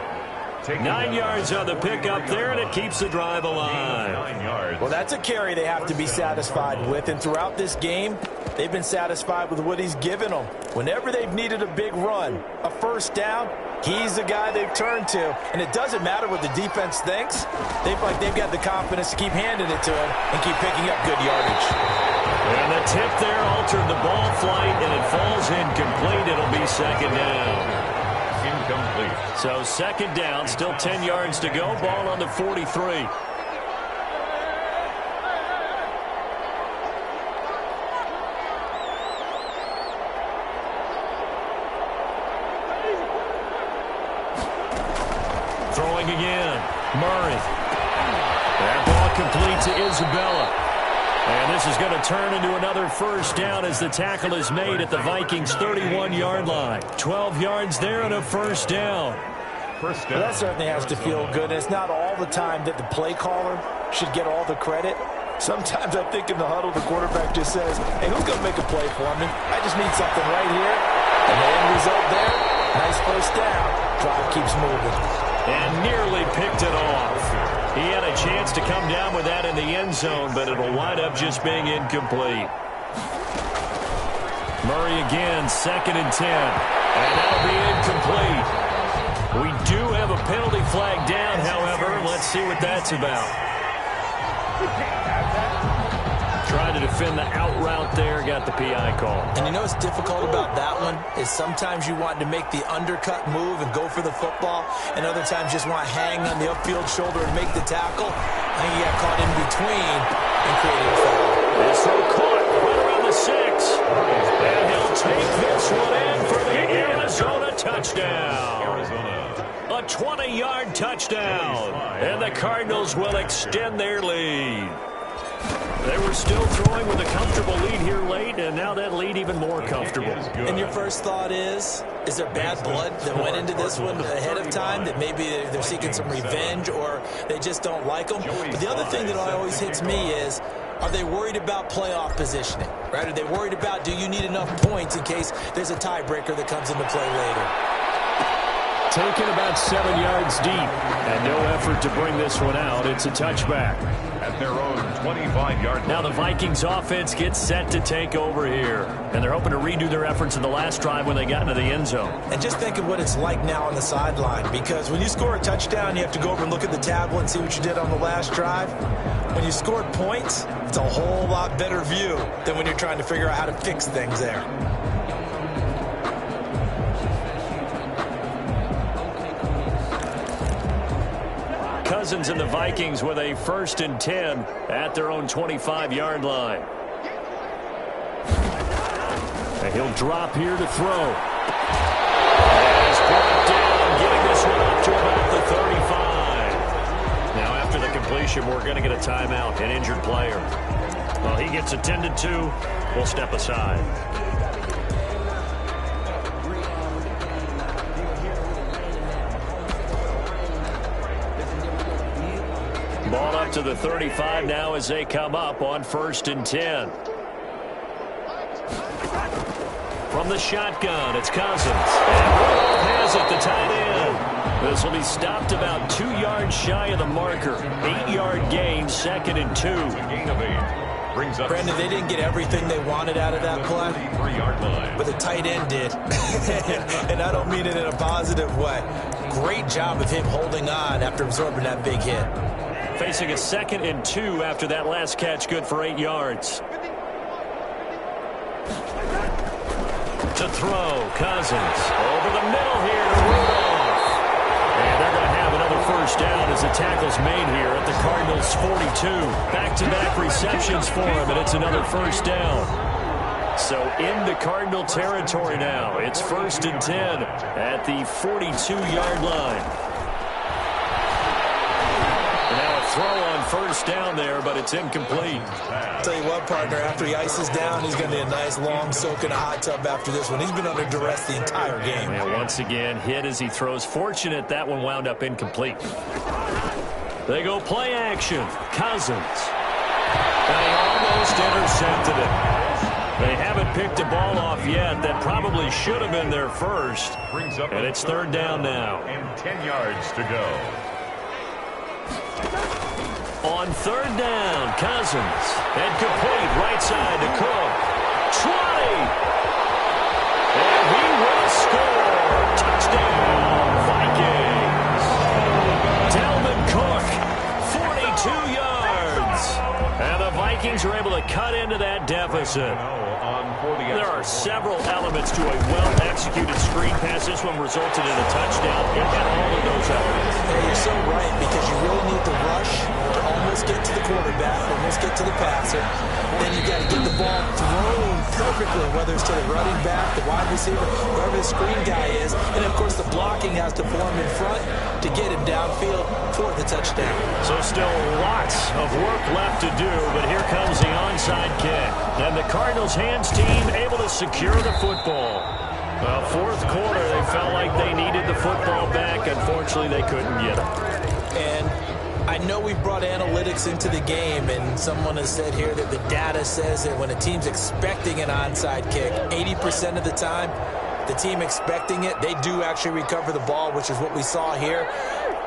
9 yards on the pickup there, and it keeps the drive alive. Well, that's a carry they have to be satisfied with. And throughout this game, they've been satisfied with what he's given them. Whenever they've needed a big run, a first down, he's the guy they've turned to. And it doesn't matter what the defense thinks. They've got the confidence to keep handing it to him and keep picking up good yardage. And the tip there altered the ball flight, and it falls incomplete. It'll be 2nd down. Incomplete. So 2nd down, still 10 yards to go. Ball on the 43. Throwing again. Murray. That ball complete to Isabella. And this is going to turn into another first down as the tackle is made at the Vikings' 31-yard line. 12 yards there and a first down. First down. Well, that certainly has to feel good. And it's not all the time that the play caller should get all the credit. Sometimes I think in the huddle, the quarterback just says, hey, who's going to make a play for me? I just need something right here. And the end result there, nice first down. Drive keeps moving. And nearly picked it off. He had a chance to come down with that in the end zone, but it'll wind up just being incomplete. Murray again, 2nd and 10. And that'll be incomplete. We do have a penalty flag down, however. Let's see what that's about. Trying to defend the out route there, got the PI call. And you know what's difficult about that one is sometimes you want to make the undercut move and go for the football, and other times just want to hang on the upfield shoulder and make the tackle. I think he got caught in between and created a foul. This one caught right around the 6. And he'll take this one in for the Arizona touchdown. A 20-yard touchdown. And the Cardinals will extend their lead. They were still throwing with a comfortable lead here late, and now that lead even more comfortable. And your first thought is there bad blood that went into this one ahead of time, that maybe they're seeking some revenge or they just don't like them? But the other thing that always hits me is, are they worried about playoff positioning? Right? Are they worried about, do you need enough points in case there's a tiebreaker that comes into play later? Taken about 7 yards deep, and no effort to bring this one out. It's a touchback. At their own 25-yard line. Now the Vikings offense gets set to take over here. And they're hoping to redo their efforts in the last drive when they got into the end zone. And just think of what it's like now on the sideline, because when you score a touchdown, you have to go over and look at the tablet and see what you did on the last drive. When you scored points, it's a whole lot better view than when you're trying to figure out how to fix things there. Cousins and the Vikings with a 1st and 10 at their own 25-yard line. And he'll drop here to throw. He's brought down, getting this one up to about the 35. Now after the completion, we're going to get a timeout, an injured player. Well, he gets attended to. We'll step aside. Ball up to the 35 now as they come up on 1st and 10. From the shotgun, it's Cousins. And Rudolph has it, the tight end. This will be stopped about 2 yards shy of the marker. 8-yard gain, 2nd and 2. Gain of 8. Brings up Brandon, they didn't get everything they wanted out of that play, 3-yard line. but the tight end did. And I don't mean it in a positive way. Great job of him holding on after absorbing that big hit. Facing a 2nd and 2 after that last catch, good for 8 yards. To throw, Cousins. Over the middle here to Rudolph. And they're going to have another 1st down as the tackle's made here at the Cardinals' 42. Back-to-back receptions for him, and it's another 1st down. So into Cardinal territory now. It's 1st and 10 at the 42-yard line. Throw on 1st down there, but it's incomplete. Tell you what, partner, after he ices down, he's going to need a nice long soak in a hot tub after this one. He's been under duress the entire game. And once again, hit as he throws. Fortunate that one wound up incomplete. They go play action. Cousins. And he almost intercepted it. They haven't picked a ball off yet. That probably should have been their first. And it's 3rd down now. And 10 yards to go. On 3rd down, Cousins. And complete right side to Cook. 20. And he will score. Touchdown, Vikings. Dalvin Cook, 42 yards. And the Vikings are able to cut into that deficit. There are several elements to a well-executed screen pass. This one resulted in a touchdown. It had all of those elements. Hey, you're so right, because you really need the rush to almost get to the quarterback, almost get to the passer. Then you got to get the ball thrown perfectly, whether it's to the running back, the wide receiver, whoever the screen guy is. And, of course, the blocking has to form in front to get him downfield for the touchdown. So still lots of work left to do, but here comes the onside kick. And the Cardinals hands team able to secure the football. Well, 4th quarter, they felt like they needed the football back. Unfortunately, they couldn't get it. And I know we've brought analytics into the game, and someone has said here that the data says that when a team's expecting an onside kick, 80% of the time, the team expecting it, they do actually recover the ball, which is what we saw here.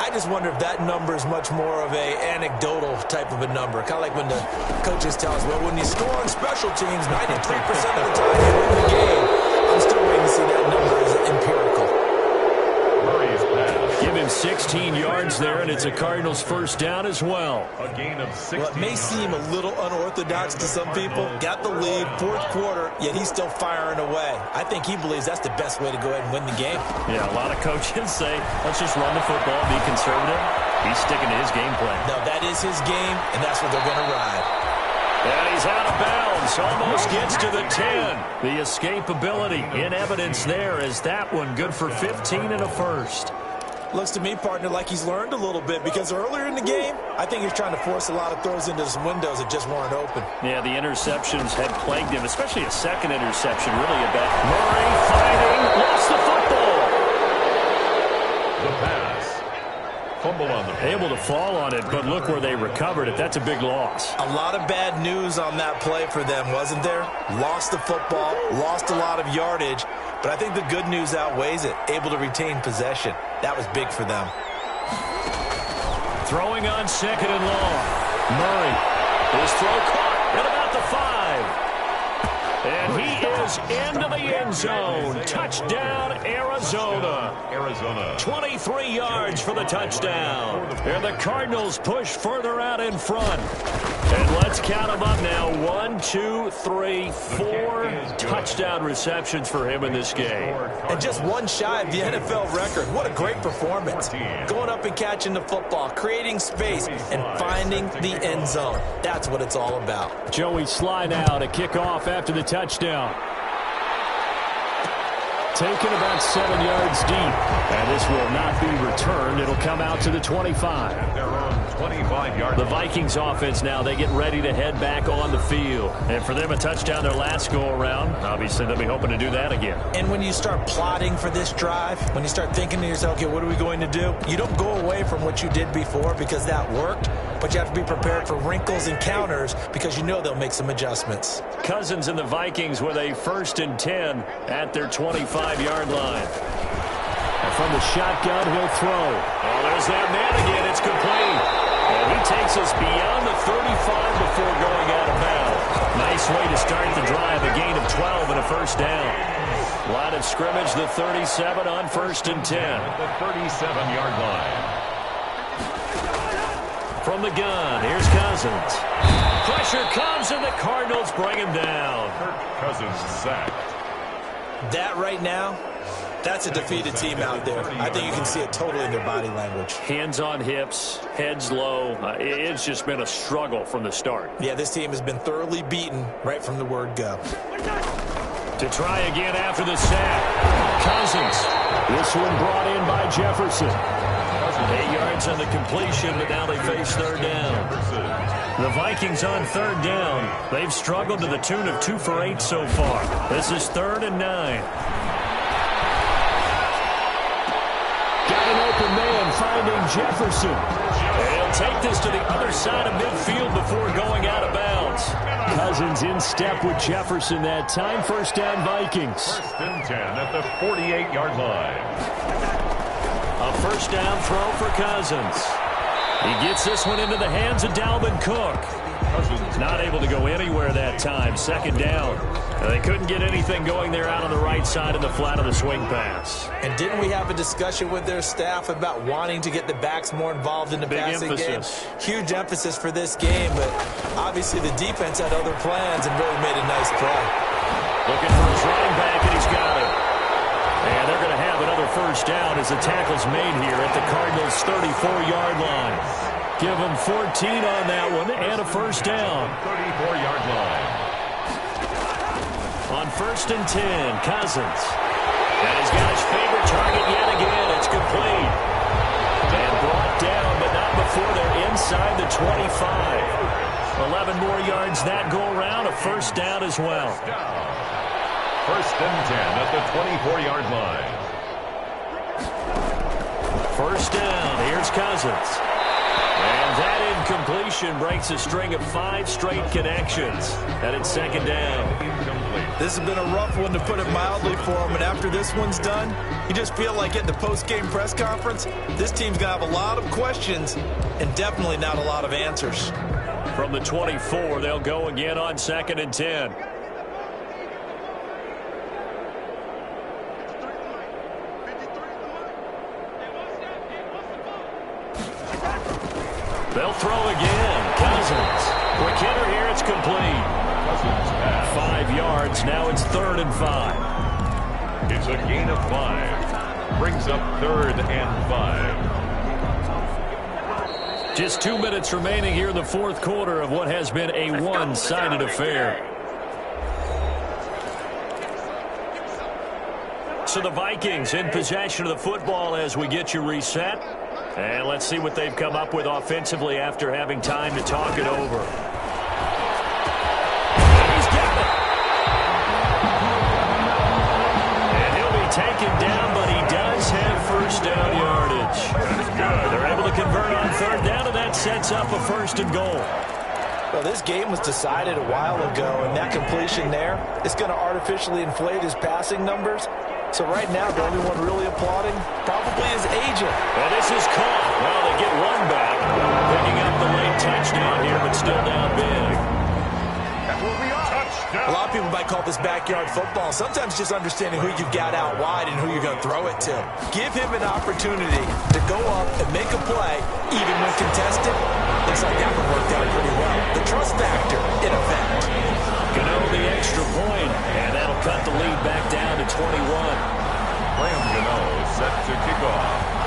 I just wonder if that number is much more of a anecdotal type of a number. Kind of like when the coaches tell us, well, when you score on special teams, 93% of the time you win the game. I'm still waiting to see that number as empirical. Give him 16 yards there, and it's a Cardinals 1st down as well. A gain of 16. Well, it may seem a little unorthodox to some people. Got the lead, 4th quarter, yet he's still firing away. I think he believes that's the best way to go ahead and win the game. Yeah, a lot of coaches say, let's just run the football, be conservative. He's sticking to his game plan. No, that is his game, and that's what they're going to ride. And he's out of bounds. Almost gets to the 10. The escapability in evidence there as that one good for 15 and a 1st. Looks to me, partner, like he's learned a little bit, because earlier in the game, I think he's trying to force a lot of throws into some windows that just weren't open. Yeah, the interceptions had plagued him, especially a 2nd interception, really a bad. Murray fighting, lost the football. The pass. Fumble on the play. Able to fall on it, but look where they recovered it. That's a big loss. A lot of bad news on that play for them, wasn't there? Lost the football, lost a lot of yardage, but I think the good news outweighs it. Able to retain possession. That was big for them. Throwing on 2nd and long. Murray, his throw caught at about the 5. And he is into the end zone. Touchdown, Arizona. 23 yards for the touchdown. And the Cardinals push further out in front. And let's count them up now. 1, 2, 3, 4 touchdown receptions for him in this game. And just one shy of the NFL record. What a great performance. Going up and catching the football, creating space, and finding the end zone. That's what it's all about. Joey Sly now to kick off after the touchdown. Taken about 7 yards deep. And this will not be returned. It'll come out to the 25. They're on 25-yard. The Vikings offense now, they get ready to head back on the field. And for them, a touchdown their last go-around. Obviously, they'll be hoping to do that again. And when you start plotting for this drive, when you start thinking to yourself, okay, what are we going to do? You don't go away from what you did before because that worked. But you have to be prepared for wrinkles and counters because you know they'll make some adjustments. Cousins and the Vikings with a 1st and 10 at their 25-yard line. And from the shotgun, he'll throw. Oh, there's that man again. It's complete. And he takes us beyond the 35 before going out of bounds. Nice way to start the drive. A gain of 12 and a 1st down. Line of scrimmage, the 37 on 1st and 10. At the 37-yard line. From the gun, here's Cousins. Pressure comes, and the Cardinals bring him down. Kirk Cousins sacked. That right now, that's a defeated team out there. I think you can see it totally in their body language. Hands on hips, heads low. It's just been a struggle from the start. Yeah, this team has been thoroughly beaten right from the word go. To try again after the sack. Cousins. This one brought in by Jefferson. 8 yards on the completion, but now they face 3rd down. The Vikings on 3rd down. They've struggled to the tune of 2 for 8 so far. This is 3rd and 9. Got an open man finding Jefferson. They'll take this to the other side of midfield before going out of bounds. Cousins in step with Jefferson that time. 1st down Vikings. 1st and 10 at the 48-yard line. A 1st down throw for Cousins. He gets this one into the hands of Dalvin Cook. Cousins Not able to go anywhere that time. 2nd down. They couldn't get anything going there out on the right side of the flat of the swing pass. And didn't we have a discussion with their staff about wanting to get the backs more involved in the passing game? Huge emphasis for this game, but obviously the defense had other plans and really made a nice play. Looking for his running back, and he's got it. And they're going to have another 1st down as the tackle's made here at the Cardinals' 34-yard line. Give them 14 on that one and a 1st down. 34-yard line. On 1st and 10, Cousins. And he's got his favorite target yet again. It's complete. And brought down, but not before they're inside the 25. 11 more yards that go around, a 1st down as well. 1st and 10 at the 24-yard line. 1st down. Here's Cousins. And that incompletion breaks a string of 5 straight connections. And it's 2nd down. This has been a rough one, to put it mildly, for him. And after this one's done, you just feel like at the post-game press conference, this team's going to have a lot of questions and definitely not a lot of answers. From the 24, they'll go again on 2nd and 10. They'll throw again. Cousins. Quick hitter here. It's complete. 5 yards. Now it's 3rd and 5. It's a gain of 5. Brings up 3rd and 5. Just 2 minutes remaining here in the 4th quarter of what has been a one-sided affair. So the Vikings in possession of the football as we get you reset. And let's see what they've come up with offensively after having time to talk it over. He's got it. And he'll be taken down, but he does have 1st down yardage. They're able to convert on 3rd down, and that sets up a 1st and goal. Well, this game was decided a while ago, and that completion there is going to artificially inflate his passing numbers. So right now, the only one really applauding probably his agent. Well, this is caught. Well, they get one back, picking up the late touchdown here, but but still down big. A lot of people might call this backyard football. Sometimes just understanding who you've got out wide and who you're going to throw it to. Give him an opportunity to go up and make a play, even when contested. Looks like that one worked out pretty well. The trust factor, in effect. Gano the extra point, and that'll cut the lead back down to 21. Graham Gano set to kick off.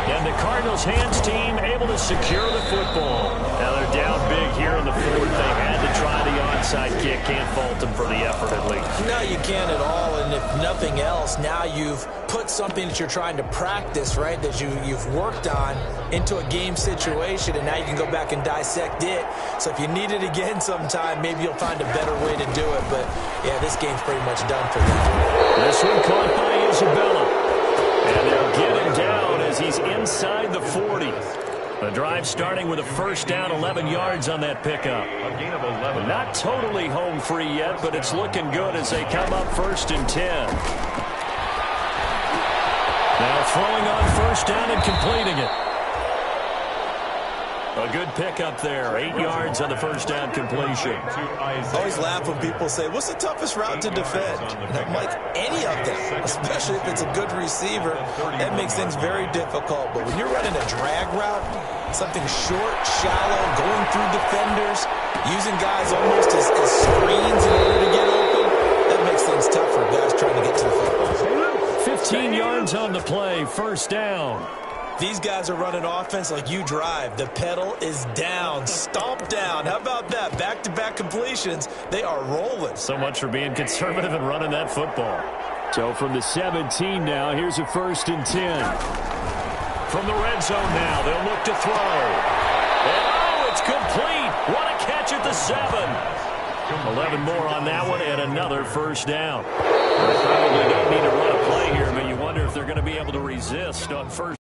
And the Cardinals' hands team able to secure the football. Now they're down big here in the fourth. They had to try the onside kick. Can't fault them for the effort, at least. No, you can't at all. And if nothing else, now you've put something that you're trying to practice, right, that you've worked on into a game situation, and now you can go back and dissect it. So if you need it again sometime, maybe you'll find a better way to do it. But, yeah, this game's pretty much done for them. This one caught by Isabella. And they'll get him down as he's inside the 40. The drive starting with a first down, 11 yards on that pickup. A gain of 11. Not totally home free yet, but it's looking good as they come up 1st and 10. Now throwing on first down and completing it. A good pickup there. 8 yards on the first down completion. I always laugh when people say, what's the toughest route to defend? And I'm like, any of them, especially if it's a good receiver. That makes things very difficult. But when you're running a drag route, something short, shallow, going through defenders, using guys almost as screens in order to get open, that makes things tough for guys trying to get to the football. 15 yards on the play, first down. These guys are running offense like you drive. The pedal is down, stomp down. How about that? Back-to-back completions. They are rolling. So much for being conservative and running that football. So from the 17 now, here's a 1st and 10. From the red zone now, they'll look to throw. Oh, it's complete. What a catch at the 7. 11 more on that one and another first down. They probably don't need to run a play here, but you wonder if they're going to be able to resist on first.